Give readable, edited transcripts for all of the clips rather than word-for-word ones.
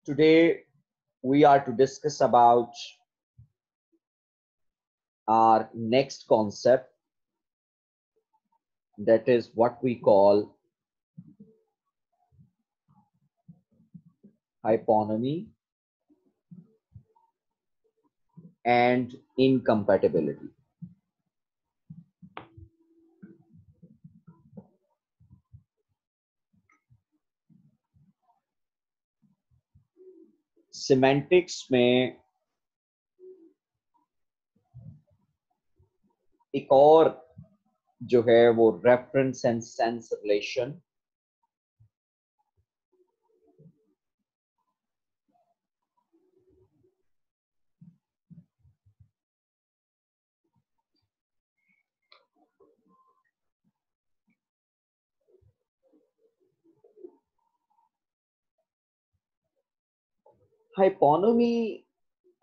Today we are to discuss about our next concept, that is what we call hyponymy and incompatibility. Semantics में एक और जो है वो रेफरेंस एंड सेंस रिलेशन हाइपोनोमी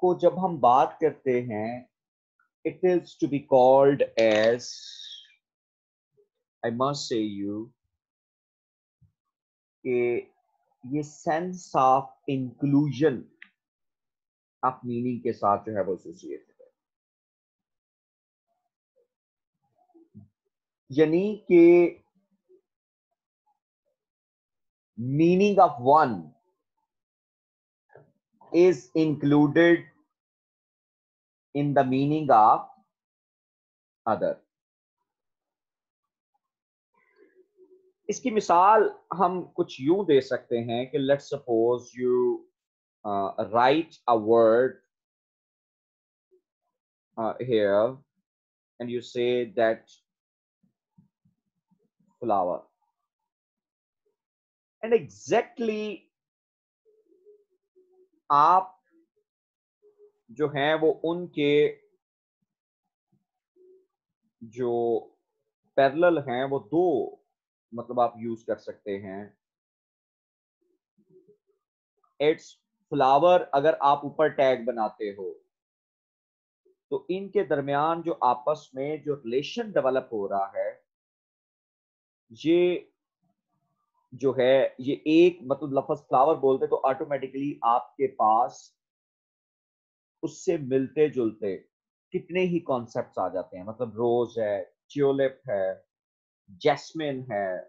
को जब हम बात करते हैं, it is to be called as, I must say you, कि ये sense of inclusion of meaning के साथ जो है वो एसोसिएटेड है, यानी कि meaning of one is included in the meaning of other. इसकी मिसाल हम कुछ यूं दे सकते हैं कि let's suppose you write a word here and you say that flower, and exactly आप जो हैं वो उनके जो पैरेलल हैं वो दो मतलब आप यूज कर सकते हैं. इट्स फ्लावर अगर आप ऊपर टैग बनाते हो तो इनके दरमियान जो आपस में जो रिलेशन डेवलप हो रहा है, ये जो है ये एक मतलब लफ्ज फ्लावर बोलते तो ऑटोमेटिकली आपके पास उससे मिलते जुलते कितने ही कॉन्सेप्ट्स आ जाते हैं. मतलब रोज है, ट्यूलिप है, जैस्मिन है,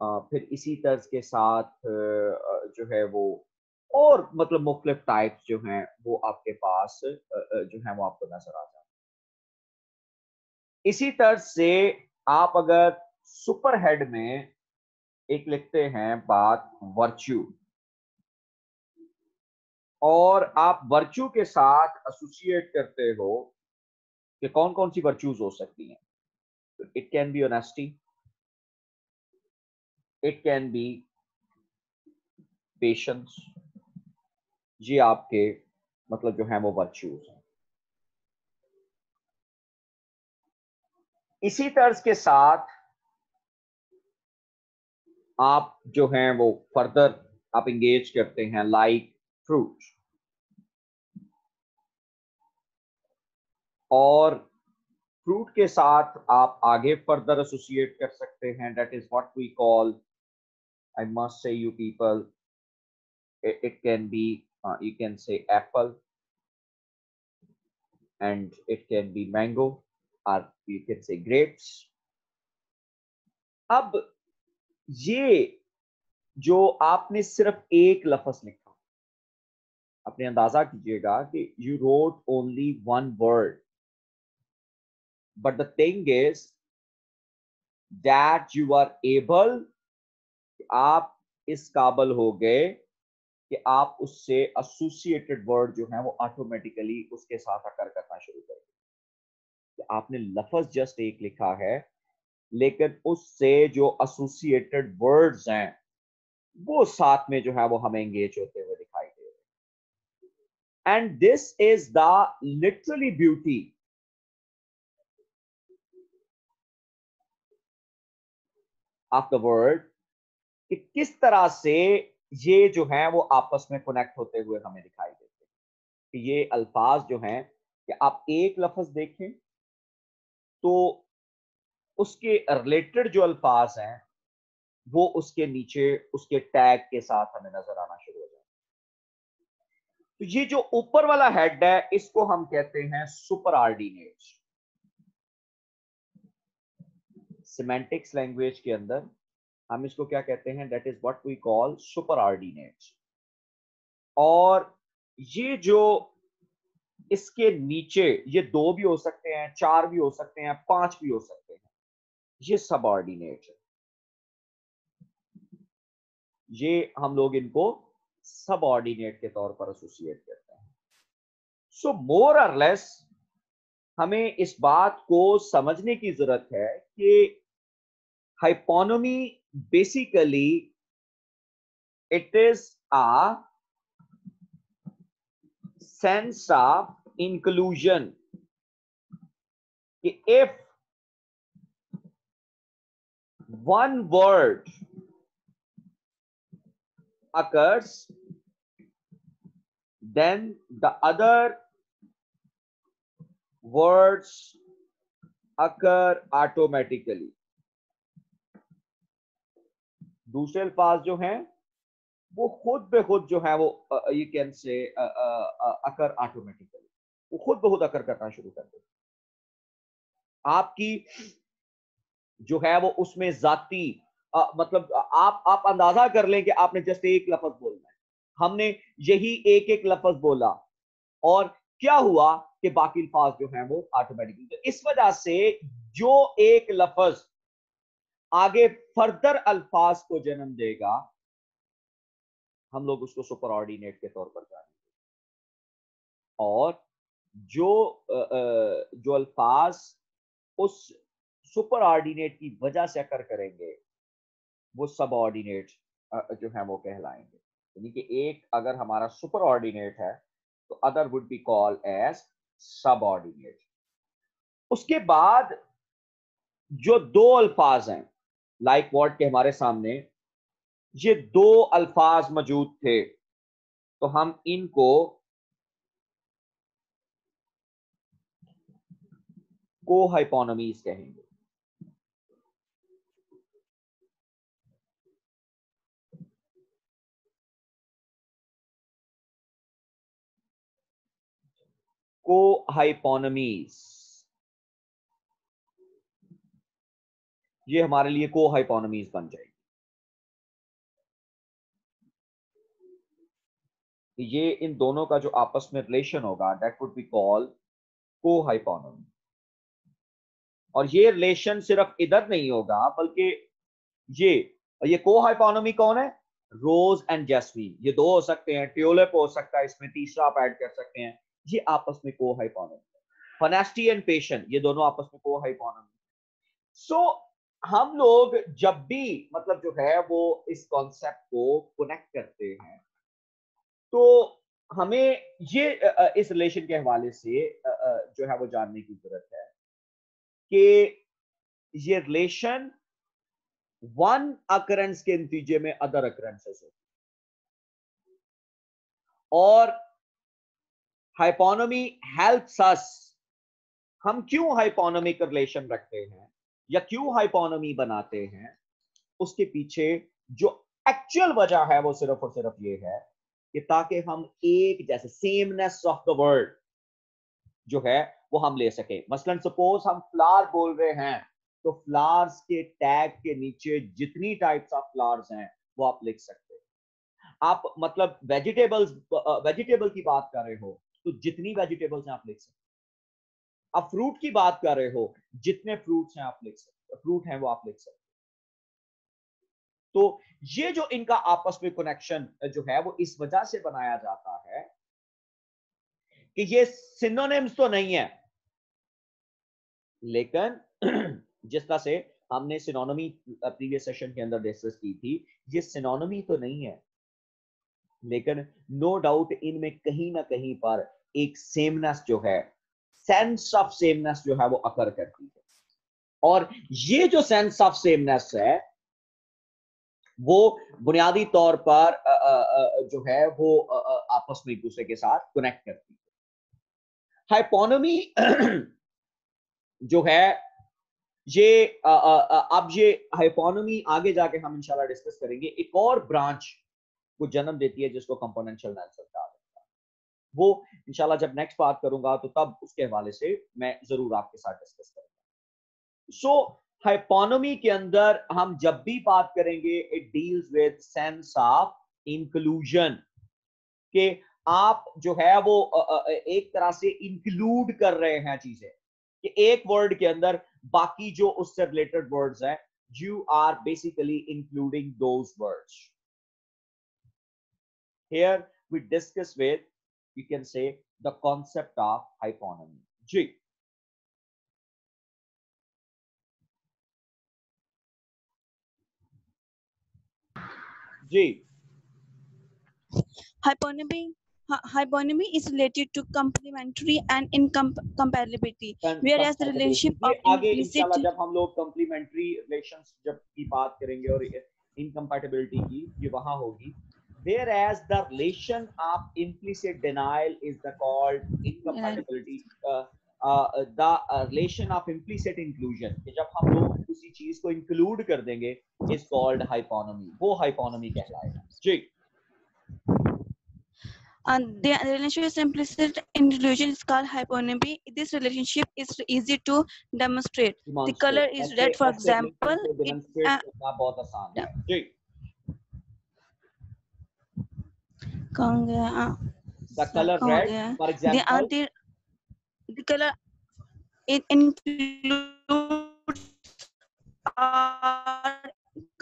फिर इसी तर्ज के साथ जो है वो और मतलब मुख्तलिफ टाइप्स जो हैं वो आपके पास जो है वो आपको नजर आ जाते हैं. इसी तर्ज से आप अगर सुपर हेड में एक लिखते हैं बात वर्च्यू, और आप वर्च्यू के साथ एसोसिएट करते हो कि कौन कौन सी वर्च्यूज हो सकती हैं. It can be honesty, it can be patience, ये आपके मतलब जो है वो वर्च्यूज हैं. इसी तर्ज के साथ आप जो हैं वो फर्दर आप इंगेज करते हैं लाइक फ्रूट, और फ्रूट के साथ आप आगे फर्दर एसोसिएट कर सकते हैं. That is what we call, I must say you people, it can be you can say apple, and it can be mango, or you can say grapes. अब ये जो आपने सिर्फ एक लफ्ज लिखा, अपने अंदाजा कीजिएगा कि you wrote only one word, but the thing is that you are able, आप इस काबिल हो गए कि आप उससे एसोसिएटेड वर्ड जो है वो ऑटोमेटिकली उसके साथ अकर करना शुरू कर दिया. आपने लफ्ज जस्ट एक लिखा है, लेकिन उससे जो एसोसिएटेड वर्ड्स हैं वो साथ में जो है वो हमें एंगेज होते हुए दिखाई दे रहे हैं. And this is the literally beauty of the word, कि किस तरह से ये जो है वो आपस में कनेक्ट होते हुए हमें दिखाई देते हैं. कि ये अल्फाज जो हैं कि आप एक लफ्ज देखें तो उसके रिलेटेड जो अल्फाज हैं वो उसके नीचे उसके टैग के साथ हमें नजर आना शुरू हो जाए। तो ये जो ऊपर वाला हेड है इसको हम कहते हैं सुपर ऑर्डिनेट। सिमेंटिक्स लैंग्वेज के अंदर हम इसको क्या कहते हैं, that is what we call superordinate. और ये जो इसके नीचे, ये 2 भी हो सकते हैं, 4 भी हो सकते हैं, 5 भी हो सकते हैं, ये सबऑर्डिनेट है। ये हम लोग इनको सबऑर्डिनेट के तौर पर एसोसिएट करते हैं। सो मोर और लेस हमें इस बात को समझने की जरूरत है कि hyponymy basically it is a sense of inclusion, कि if one word occurs, then the other words occur automatically। दूसरे अल्फाज जो हैं वो खुद ब खुद जो है वो यू कैन से अकर ऑटोमेटिकली, वो खुद ब खुद अकर करना शुरू कर देते। आपकी जो है वो उसमें जाती मतलब आप अंदाजा कर लें कि आपने जस्ट एक लफ्ज बोलना है, हमने यही एक एक लफ्ज बोला और क्या हुआ कि बाकी अल्फाज जो हैं वो ऑटोमेटिकली। तो इस वजह से जो एक लफ्ज आगे फर्दर अल्फाज को जन्म देगा हम लोग उसको सुपर ऑर्डिनेट के तौर पर जानेंगे। और जो अल्फाज उस सुपर ऑर्डिनेट की वजह से अकर करेंगे वो सब ऑर्डिनेट जो है वो कहलाएंगे। यानी कि एक अगर हमारा सुपर ऑर्डिनेट है तो other would be called as subordinate. उसके बाद जो 2 अल्फाज हैं लाइक वर्ड के हमारे सामने, ये 2 अल्फाज मौजूद थे तो हम इनको कोहाइपोनोमीज कहेंगे। कोहाइपोनोमीज, ये हमारे लिए कोहाइपोनोमीज बन जाएगी। ये इन दोनों का जो आपस में रिलेशन होगा दैट वुड बी कॉल्ड कोहाइपोनोमी। और ये रिलेशन सिर्फ इधर नहीं होगा बल्कि ये कोहाइपोनोमी कौन है, रोज एंड जैस्मीन, ये 2 हो सकते हैं, ट्यूलिप हो सकता है, इसमें तीसरा आप ऐड कर सकते हैं, ये आपस में कोहाइपोनोमी। फनेस्टी एंड पेशन, ये दोनों आपस में कोहाइपोनोमी। सो हम लोग जब भी मतलब जो है वो इस कॉन्सेप्ट को कनेक्ट करते हैं तो हमें ये इस रिलेशन के हवाले से जो है वो जानने की जरूरत है कि ये रिलेशन वन अकरेंस के नतीजे में अदर अकरेंसेस होती है। और हाइपोनोमी हेल्प्स अस, हम क्यों हाइपोनोमिक रिलेशन रखते हैं या क्यों हाइपोनोमी बनाते हैं, उसके पीछे जो एक्चुअल वजह है वो सिर्फ और सिर्फ ये है कि ताकि हम एक जैसे सेमनेस ऑफ द वर्ड जो है वो हम ले सके। मसलन सपोज हम फ्लावर बोल रहे हैं तो फ्लावर्स के टैग के नीचे जितनी टाइप्स ऑफ फ्लावर्स हैं वो आप लिख सकते हैं। आप मतलब वेजिटेबल की बात कर रहे हो तो जितनी वेजिटेबल्स हैं आप लिख सकते हैं। आप फ्रूट की बात कर रहे हो, जितने फ्रूट्स हैं आप लिख सकते हैं, फ्रूट हैं वो आप लिख सकते हैं। तो ये जो इनका आपस में कनेक्शन जो है वो इस वजह से बनाया जाता है कि ये सिनोनिम्स तो नहीं है, लेकिन जिस तरह से हमने सिनोनिमी प्रीवियस सेशन के अंदर डिस्कस की थी, ये सिनोनिमी तो नहीं है, लेकिन नो डाउट इनमें कहीं ना कहीं पर एक सेमनेस जो है, सेंस ऑफ सेमनेस जो है वो अकर करती है। और ये जो सेंस ऑफ सेमनेस है वो बुनियादी तौर पर जो है वो आपस में एक दूसरे के साथ कनेक्ट करती है। हाइपोनोमी जो है ये अब ये हाइपोनोमी आगे जाके हम इंशाल्लाह डिस्कस करेंगे। एक और ब्रांच को जन्म देती है जिसको कंपोनेंशियल एनालिसिस कहा जाता है। वो इंशाल्लाह जब नेक्स्ट बात करूंगा तो तब उसके हवाले से मैं जरूर आपके साथ डिस्कस करूंगा। सो हाइपोनोमी के अंदर हम जब भी बात करेंगे, it deals with sense of inclusion, कि आप जो है वो एक तरह से इंक्लूड कर रहे हैं चीजें, कि एक वर्ड के अंदर बाकी जो उससे रिलेटेड वर्ड्स हैं, you are basically including those words. Here we discuss with, you can say, the concept of hyponymy. जी जी Hyponymy is related to complementary and incompatibility, whereas the compatibility, relationship ये of आगे implicit इंशाल्लाह जब हम लोग complementary relations जब की बात करेंगे और इनकम्पैटिबिलिटी की, ये वहां होगी। whereas the relation of implicit denial is the called incompatibility, the relation of implicit inclusion, कि जब हम लोग किसी चीज को इंक्लूड कर देंगे, is called hyponymy, वो hyponymy कहलाएगा। जी the relationship is implicit inclusion is called hyponymy. This relationship is easy to demonstrate. The color is red, for example. Demonstrate करना बहुत आसान है। जी कौन गया? the color red, for example, the color it includes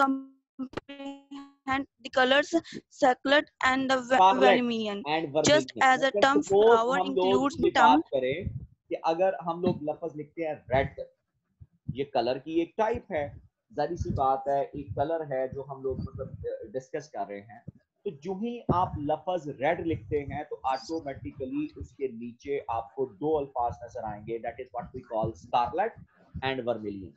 comprehend the colors scarlet and the scarlet vermilion. and Just vermilion। as a मतलब term suppose flower हम लोग includes ये the term बात करें कि अगर हम लोग लफ्ज लिखते हैं रेड, ये कलर की एक टाइप है, जारी सी बात है, एक कलर है जो हम लोग मतलब डिस्कस कर रहे हैं। तो जो ही आप लफ्ज रेड लिखते हैं तो ऑटोमेटिकली उसके नीचे आपको दो अल्फाज नजर आएंगे, that is what we call scarlet and vermilion.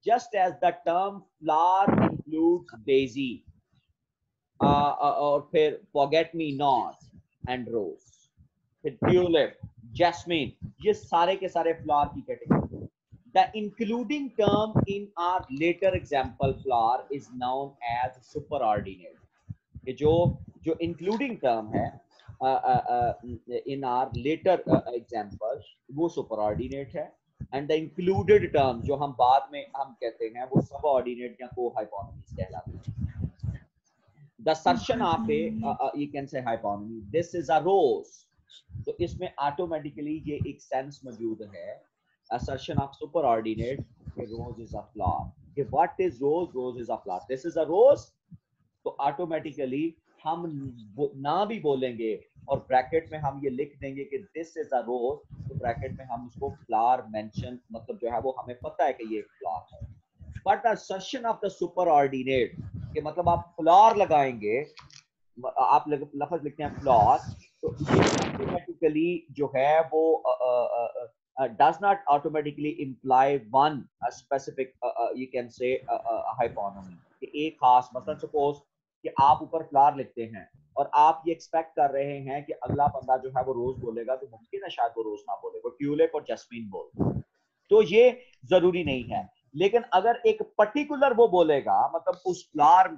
Just as the term flower includes daisy, और फिर forget me not and rose, फिर ट्यूलिप, जैस्मिन, ये सारे के सारे फ्लावर की category. The including term in our later example flower is known as superordinate। कि जो जो including term है in our later example, वो superordinate है, and the included term जो हम बाद में हम कहते हैं वो subordinate या co-hyponymies कहलाते हैं। The assertion of a you can say hyponymy, this is a rose, तो इसमें ऑटोमेटिकली ये एक सेंस मौजूद है, assertion of superordinate, कि rose is a flower, कि what is rose, rose is a flower, this is a rose, तो automatically हम ना भी बोलेंगे और ब्रैकेट में हम ये लिख देंगे कि दिस इज अ रोज, तो ब्रैकेट में हम उसको फ्लावर मेंशन, मतलब जो है वो हमें पता है कि ये फ्लावर है। But assertion of the superordinate, कि मतलब आप फ्लावर लगाएंगे, आप लफ्ज लिखते हैं फ्लावर, तो ये ऑटोमेटिकली जो है वो does not automatically imply one specific you can say hyponymy, कि एक खास, मतलब सपोज कि आप ऊपर फ्लावर लिखते हैं और आप ये एक्सपेक्ट कर रहे हैं कि अगला बंदा जो है वो रोज बोलेगा, तो मुमकिन है शायद वो रोज ना बोले, वो ट्यूलिप और जैस्मीन बोले, तो ये जरूरी नहीं है। लेकिन अगर एक पर्टिकुलर वो बोलेगा, मतलब उस फ्लावर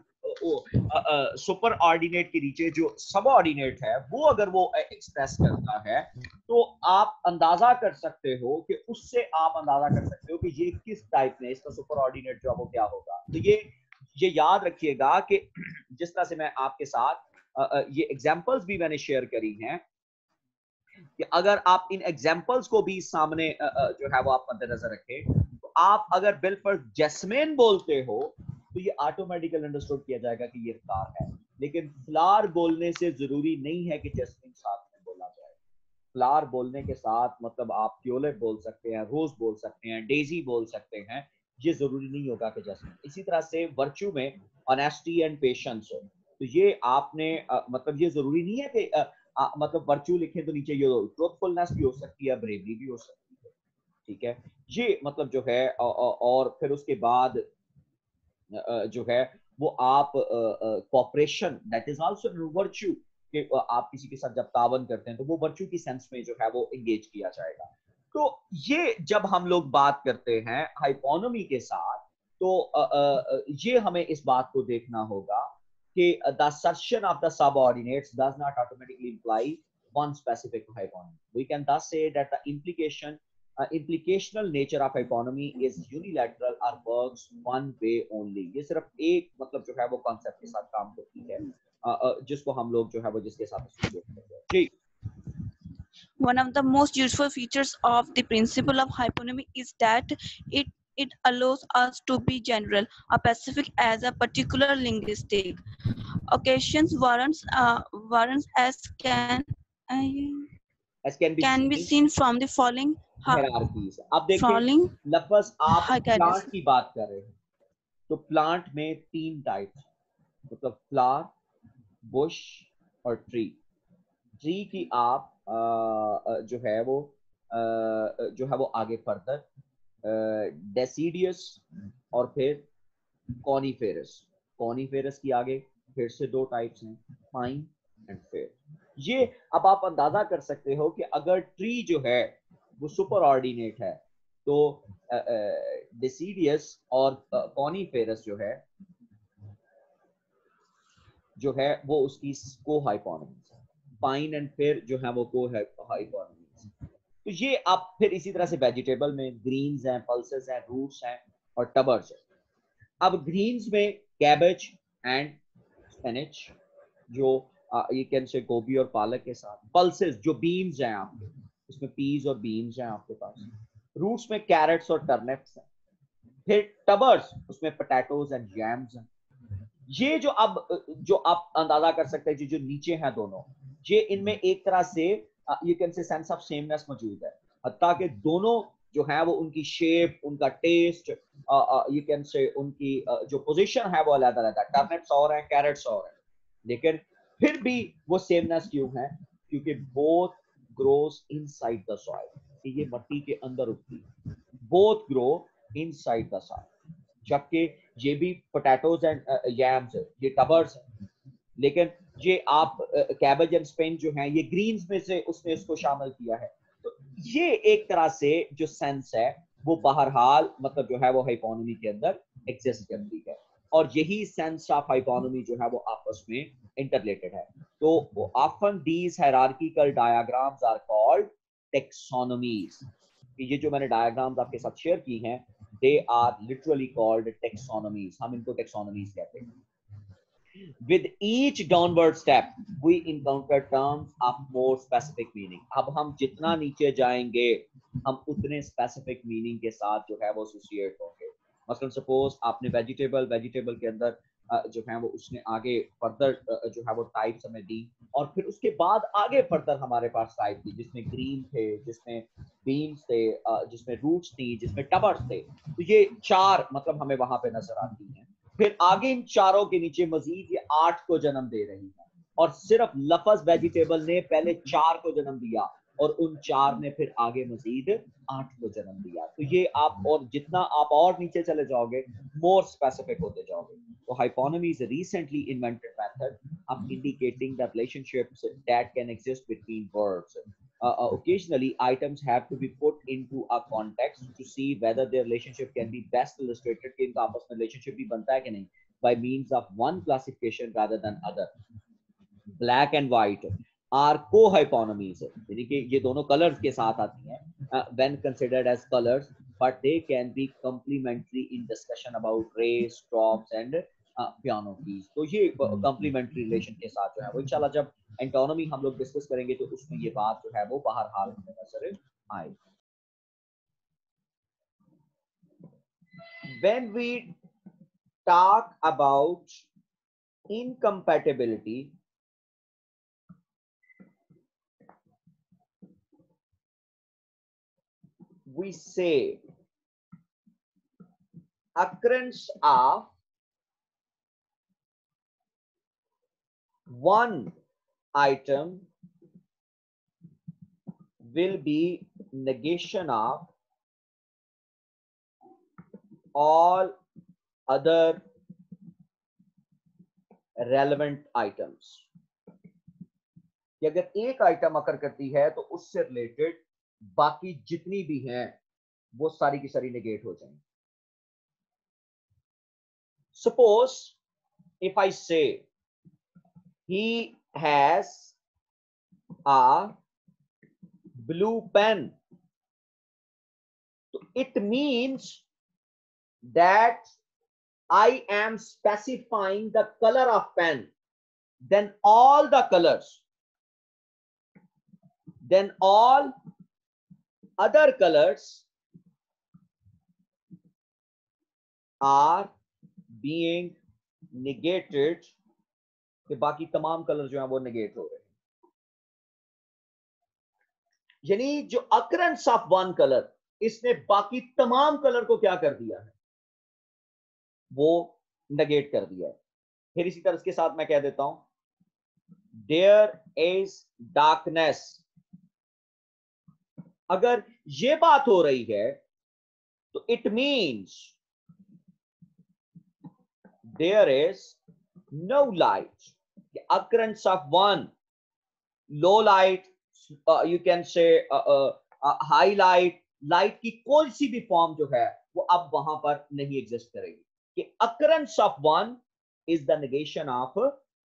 सुपर ऑर्डिनेट के नीचे जो सब ऑर्डिनेट है वो अगर वो एक्सप्रेस करता है, तो आप अंदाजा कर सकते हो कि उससे आप अंदाजा कर सकते हो कि ये किस टाइप में इसका सुपर ऑर्डिनेट जो है वो क्या होगा। तो ये याद रखिएगा कि जिस तरह से मैं आपके साथ ये एग्जांपल्स भी मैंने शेयर करी हैं, कि अगर आप इन एग्जांपल्स को भी सामने जो है वो आप मद्देनजर रखें, तो आप अगर बिलफर्ज जैस्मिन बोलते हो तो ये ऑटोमेटिकली अंडरस्टूड किया जाएगा कि ये फ्लावर है। लेकिन फ्लावर बोलने से जरूरी नहीं है कि जैस्मिन साथ में बोला जाए। फ्लावर बोलने के साथ मतलब आप ट्यूलिप बोल सकते हैं, रोज बोल सकते हैं, डेजी बोल सकते हैं, ये जरूरी नहीं होगा कि जैस्मिन। इसी तरह से वर्च्यू में ऑनेस्टी एंड पेशेंस हो, तो ये आपने मतलब ये जरूरी नहीं है कि मतलब वर्च्यू लिखें तो नीचे ये ट्रूथफुलनेस भी हो सकती है, ब्रेवरी भी हो सकती है, ठीक है। ये मतलब जो है और फिर उसके बाद जो है वो आप cooperation, that is also virtue, कि आप किसी के साथ जब तावन करते हैं तो वो वर्च्यू की सेंस में जो है वो एंगेज किया जाएगा। तो ये जब हम लोग बात करते हैं हाइपोनोमी के साथ, तो ये हमें इस बात को देखना होगा कि the assertion of the subordinates does not automatically imply one specific hyponymy. We can thus say that the implicational nature of hyponymy is unilateral or works one way only. ये सिर्फ एक मतलब जो है वो कॉन्सेप्ट के साथ काम करती है, जिसको हम लोग जो है वो जिसके साथ एसोसिएट करते हैं। ठीक। One of the most useful features of the principle of hyponymy is that it allows us to be general or specific as a particular linguistic occasions warrants as can be seen from the following hierarchies. अब देखिए लफ्ज आप plant की बात कर रहे हैं, तो प्लांट में 3 टाइप्स, मतलब फ्लावर, बुश और ट्री। ट्री की आप जो है वो आगे फर्दर डेसिडियस और फिर कॉनिफेरस। कॉनिफेरस की आगे फिर से 2 टाइप्स हैं, पाइन एंड फिर। ये अब आप अंदाजा कर सकते हो कि अगर ट्री जो है वो सुपर ऑर्डिनेट है, तो डेसिडियस और कॉनिफेरस जो है वो उसकी को हाइपोनिम्स, पाइन एंड फिर जो है वो को हाइपोनिम्स। तो ये आप फिर इसी तरह से वेजिटेबल में ग्रीन्स हैं, पल्सेस हैं, रूट्स हैं और टबर्स हैं। अब ग्रीन्स में कैबेज एंड स्पिनच, जो ये कैन से गोभी और पालक के साथ। पल्सेस जो बीन्स हैं आपके, उसमें पीज और बीन्स हैं आपके पास। रूट्स में कैरेट्स और टर्निप्स हैं। फिर टबर्स, उसमें पोटैटोज एंड जैम्स हैं। ये जो आप अंदाजा कर सकते हैं, जो नीचे हैं दोनों, ये इनमें एक तरह से यू कैन से सेंस ऑफ सेमनेस मौजूद है, हत्ता कि दोनों जो है वो उनकी शेप, उनका टेस्ट, यू कैन से उनकी जो पोजीशन है वो अलग अलग है। टर्निप्स और हैं, कैरेट्स और हैं, लेकिन फिर भी वो सेमनेस क्यों है? क्योंकि both grows inside the soil, ये मिट्टी के अंदर उगती है। Both grow inside the soil, जबकि ये भी पोटैटोज एंड यैम्स, ये टबर्स हैं, लेकिन ये आप कैबेज एंड स्पिनच जो हैं ये ग्रीन्स में से उसने इसको शामिल किया है। तो ये एक तरह से जो सेंस है वो बहरहाल मतलब जो है वो हाइपोनोमी के अंदर एग्जिस्ट करती है, और यही सेंस ऑफ हाइपोनोमी जो है वो आपस में इंटरलेटेड है। तो often these hierarchical diagrams are called taxonomies. ये जो मैंने डायग्राम्स आपके साथ शेयर की हैं, they are literally called taxonomies. हम इनको taxonomies कहते हैं। With each downward step, we encounter terms of more specific meaning. अब हम जितना नीचे जाएंगे, हम उतने specific meaning के साथ जो है वो associate होंगे। मसलन सपोज आपने वेजिटेबल के अंदर जो है वो उसने आगे फर्दर जो है वो टाइप्स हमें दी, और फिर उसके बाद आगे फर्दर हमारे पास टाइप थी जिसमें ग्रीन थे, जिसमें बीन्स थे, जिसमें रूट्स थी, जिसमें टबर्स थे। तो ये 4 मतलब हमें वहां पे नजर आती हैं। फिर आगे इन चारों के नीचे मजीद ये 8 को जन्म दे रही है, और सिर्फ लफ्ज वेजिटेबल ने पहले 4 को जन्म दिया और उन 4 ने फिर आगे मजीद 8 को जन्म दिया। तो ये आप और जितना आप और नीचे चले जाओगे मोर स्पेसिफिक होते जाओगे। तो हाइपोनोमी is a recently invented method of indicating the relationships that can exist between words. Occasionally items have to be put into a context to see whether their relationship can be best illustrated, कि इनका आपस में relationship भी बनता है कि नहीं, by means of one classification rather than other. Black and white are co-hyponymies, यानी कि ये दोनों कलर्स के साथ आती हैं when considered as colors, but they can be complementary in discussion about race, crops and piano keys. तो ये complementary relation के साथ जो है वो इंशाल्लाह जब एंटोनोमी हम लोग डिस्कस करेंगे तो उसमें ये बात जो है वो बहरहाल हमें नजर आएगी। When we talk about incompatibility, we say occurrence of one item will be negation of all other relevant items। कि अगर एक आइटम अकर करती है तो उससे रिलेटेड बाकी जितनी भी हैं वो सारी की सारी नेगेट हो जाएंगी। सपोज इफ आई से he has a blue pen, so it means that I am specifying the color of pen, then all the colors, then all other colors are being negated, कि बाकी तमाम colour जो हैं वो negate हो रहे हैं। यानी जो अकरेंस ऑफ वन कलर, इसने बाकी तमाम कलर को क्या कर दिया है, वो नेगेट कर दिया है। फिर इसी तरह इसके साथ मैं कह देता हूं, देयर इज डार्कनेस। अगर ये बात हो रही है तो it means there is no light. occurrence of one, low light, you can say high light, light की कोई सी भी फॉर्म जो है वो अब वहां पर नहीं एग्जिस्ट करेगी, कि occurrence of one is the negation of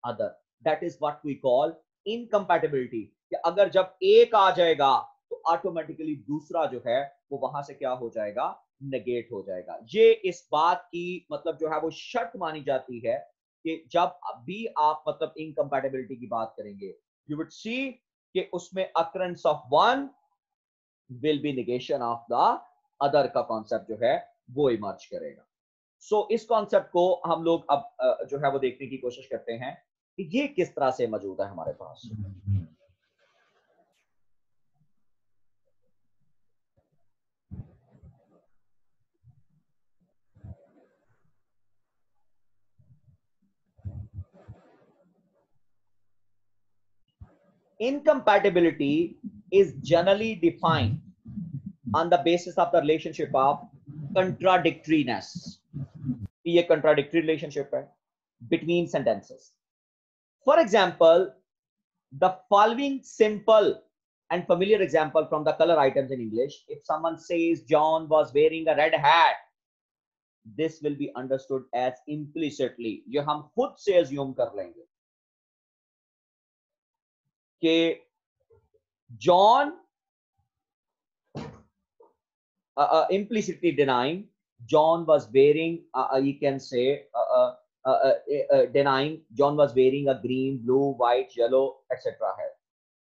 other, that is what we call incompatibility। कि अगर जब एक आ जाएगा तो ऑटोमेटिकली दूसरा जो है वो वहां से क्या हो जाएगा, नेगेट हो जाएगा। ये इस बात की मतलब जो है वो शर्त मानी जाती है कि जब भी आप मतलब इनकम्पैटिबिलिटी की बात करेंगे, यू वुड सी कि उसमें occurrence of one will be negation of the other का कॉन्सेप्ट जो है वो इमर्ज करेगा। सो इस कॉन्सेप्ट को हम लोग अब जो है वो देखने की कोशिश करते हैं कि ये किस तरह से मौजूद है हमारे पास। Incompatibility is generally defined on the basis of the relationship of contradictoriness। ये contradictory relationship है between sentences। For example, the following simple and familiar example from the color items in English: if someone says John was wearing a red hat, this will be understood as implicitly, ये हम खुद से assume कर लेंगे कि John implicitly denying John was wearing, you can say, denying John was wearing a green, blue, white, yellow, etc. है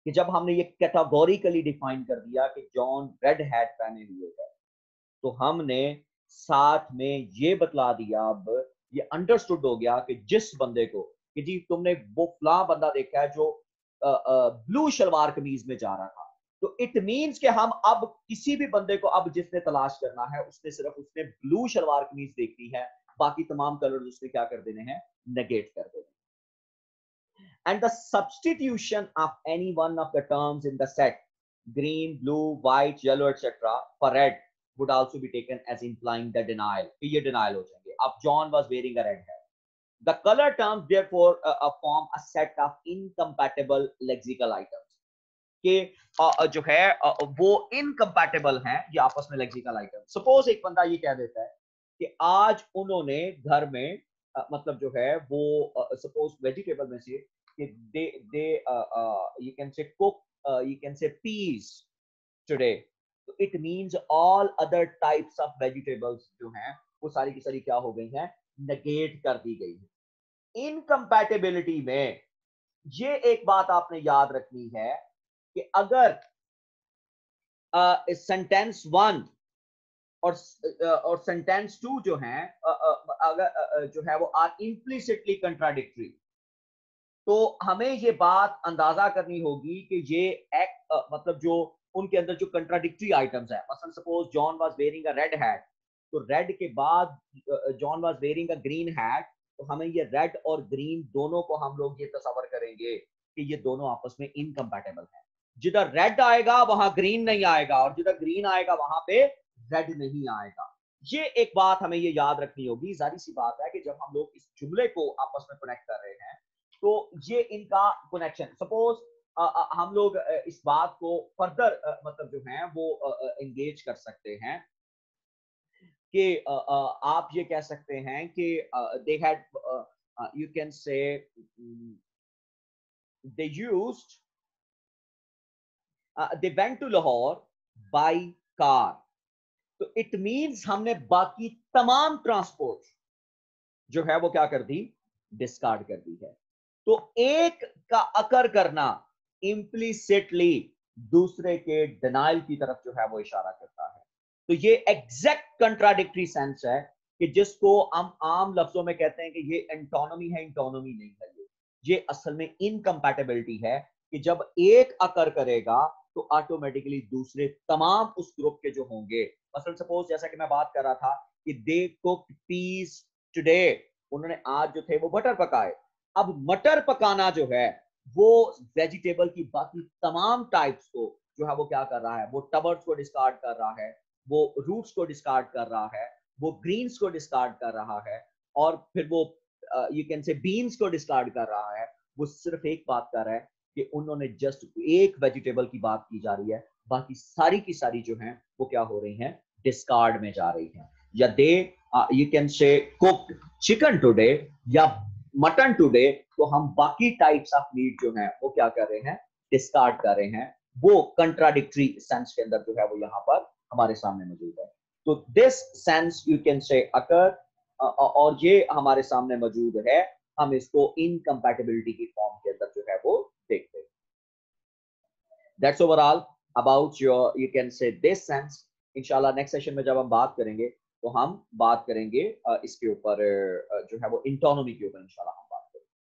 कि जब हमने ये कैटेगोरिकली डिफाइन कर दिया कि जॉन रेड हैट पहने हुए है, तो हमने साथ में ये बतला दिया, अब ये अंडरस्टूड हो गया कि जिस बंदे को, कि जी तुमने वो फला बंदा देखा है जो ब्लू शलवार कमीज में जा रहा था, तो इट मींस कि हम अब किसी भी बंदे को अब जिसने तलाश करना है उसने सिर्फ उसने ब्लू शलवार कमीज देखनी है, बाकी तमाम कलर उसने क्या कर देने हैं, नेगेट कर देने। And the substitution of any one of the terms in the set, green, blue, white, yellow, etc. for red would also be taken as implying the denial, कि ये denial हो जाएंगे। अब John was wearing a red hat, the color terms therefore form a set of incompatible lexical items, कि जो है वो incompatible हैं ये आपस में lexical items। Suppose एक बंदा ये कह देता है कि आज उन्होंने घर में मतलब जो है वो suppose vegetable में से they you can say cook you can say peas today, so it means all other types of vegetables जो हैं वो सारी की सारी क्या हो गई हैं, नेगेट कर दी गई है। इनकम्पैटिबिलिटी में ये एक बात आपने याद रखनी है कि अगर सेंटेंस वन और सेंटेंस टू जो हैं अगर जो है वो आर इम्प्लिसिटली कंट्राडिक्टरी, तो हमें ये बात अंदाजा करनी होगी कि ये मतलब जो उनके अंदर जो कंट्राडिक्टरी आइटम्स है, मसलन suppose John was wearing a red hat, तो रेड के बाद John was wearing a green hat, तो हमें ये रेड और ग्रीन दोनों को हम लोग ये तस्वर करेंगे कि ये दोनों आपस में इनकम्पैटिबल हैं। जिधर रेड आएगा वहां ग्रीन नहीं आएगा और जिधर ग्रीन आएगा वहां पे रेड नहीं आएगा। ये एक बात हमें ये याद रखनी होगी। जाहिर सी बात है कि जब हम लोग इस जुमले को आपस में कनेक्ट कर रहे हैं तो ये इनका कनेक्शन, सपोज हम लोग इस बात को फर्दर मतलब जो है वो एंगेज कर सकते हैं कि आप ये कह सकते हैं कि they had you can say they used they went to Lahore by car. तो इट मींस हमने बाकी तमाम ट्रांसपोर्ट जो है वो क्या कर दी, डिस्कार्ड कर दी है। तो एक का अकर करना इम्प्लिसिटली दूसरे के डिनाइल की तरफ जो है वो इशारा करता है। तो ये एग्जैक्ट कंट्राडिक्टरी सेंस है कि जिसको हम आम लफ्जों में कहते हैं कि ये एंटोनोमी है, इंटोनोमी नहीं है। ये असल में इनकम्पैटिबिलिटी है कि जब एक अकर करेगा तो ऑटोमेटिकली दूसरे तमाम उस ग्रुप के जो होंगे, मसलन सपोज जैसा कि मैं बात कर रहा था कि दे कुक्ड पीस टुडे, उन्होंने आज जो थे वो मटर पकाए। अब मटर पकाना जो है वो वेजिटेबल की बाकी तमाम टाइप्स को जो है वो क्या कर रहा है, वो टबर्स को डिस्कार्ड कर रहा है, वो रूट्स को डिस्कार्ड कर रहा है, वो ग्रीन्स को डिस्कार्ड कर रहा है, और फिर वो यू कैन से बीन्स को डिस्कार्ड कर रहा है। वो सिर्फ एक बात कर रहा है कि उन्होंने जस्ट एक वेजिटेबल की बात की जा रही है, बाकी सारी की सारी जो है वो क्या हो रही हैं, डिस्कार्ड में जा रही हैं। या they you can say cooked chicken today या मटन टुडे, तो हम बाकी टाइप्स ऑफ मीट जो है वो क्या कर रहे हैं, डिस्कार्ड कर रहे हैं। वो कंट्राडिक्टरी सेंस के अंदर जो है वो यहाँ पर हमारे सामने मौजूद है। तो दिस सेंस यू कैन से अकर, और ये हमारे सामने मौजूद है, हम इसको इनकम्पैटिबिलिटी की फॉर्म के अंदर जो है वो देखते हैं। That's overall about your you can से दिस सेंस। इंशाल्लाह नेक्स्ट सेशन में जब हम बात करेंगे तो हम बात करेंगे इसके ऊपर जो है वो इंटोनोमी के ऊपर इंशाल्लाह।